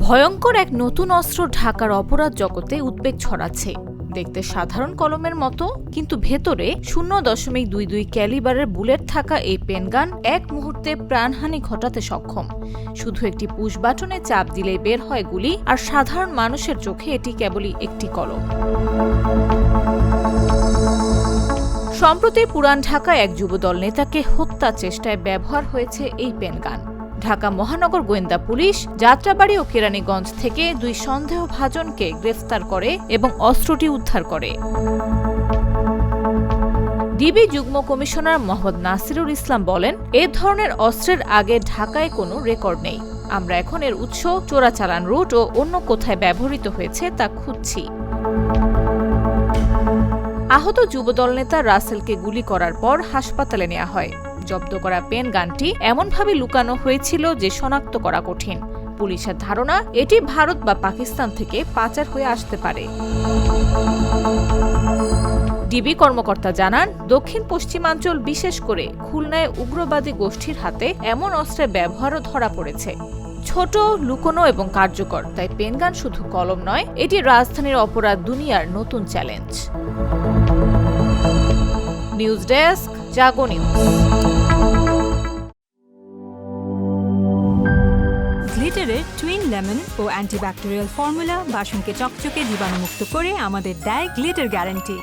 ভয়ঙ্কর এক নতুন অস্ত্র ঢাকার অপরাধ জগতে উদ্বেগ ছড়াচ্ছে। দেখতে সাধারণ কলমের মতো, কিন্তু ভেতরে 0.22 ক্যালিবারের বুলেট থাকা এই পেনগান এক মুহূর্তে প্রাণহানি ঘটাতে সক্ষম। শুধু একটি পুশ বাটনে চাপ দিলেই বের হয় গুলি, আর সাধারণ মানুষের চোখে এটি কেবলই একটি কলম। সম্প্রতি পুরান ঢাকায় এক যুবদল নেতাকে হত্যা চেষ্টায় ব্যবহার হয়েছে এই পেনগান। ঢাকা মহানগর গোয়েন্দা পুলিশ যাত্রাবাড়ী ও কেরানীগঞ্জ থেকে 2 সন্দেহভাজনকে গ্রেফতার করে এবং অস্ত্রটি উদ্ধার করে। ডিবি যুগ্ম কমিশনার মোহাম্মদ নাসিরুল ইসলাম বলেন, এ ধরনের অস্ত্রের আগে ঢাকায় কোনো রেকর্ড নেই। আমরা এখন এর উৎস, চোরাচালান রুট ও অন্য কোথায় ব্যবহৃত হয়েছে তা খুঁজছি। আহত যুবদল নেতা রাসেলকে গুলি করার পর হাসপাতালে নেওয়া হয়। জব্দ করা পেন গানটি এমনভাবে লুকানো হয়েছিল যে শনাক্ত করা কঠিন। পুলিশের ধারণা, এটি ভারত বা পাকিস্তান থেকে পাচার হয়ে আসতে পারে। ডিবি কর্মকর্তা জানান, দক্ষিণ পশ্চিমাঞ্চল, বিশেষ করে খুলনায় উগ্রবাদী গোষ্ঠীর হাতে এমন অস্ত্রের ব্যবহারও ধরা পড়েছে। ছোট, লুকোনো এবং কার্যকর, তাই পেনগান শুধু কলম নয়, এটি রাজধানীর অপরাধ দুনিয়ার নতুন চ্যালেঞ্জ। নিউজ ডেস্ক, জাগো নিউজ। গ্লিটারের টুইন লেমন ও অ্যান্টিব্যাকটেরিয়াল ফর্মুলা বাসনকে চকচকে জীবাণুমুক্ত করে আমাদের দেয় গ্লিটার গ্যারান্টি।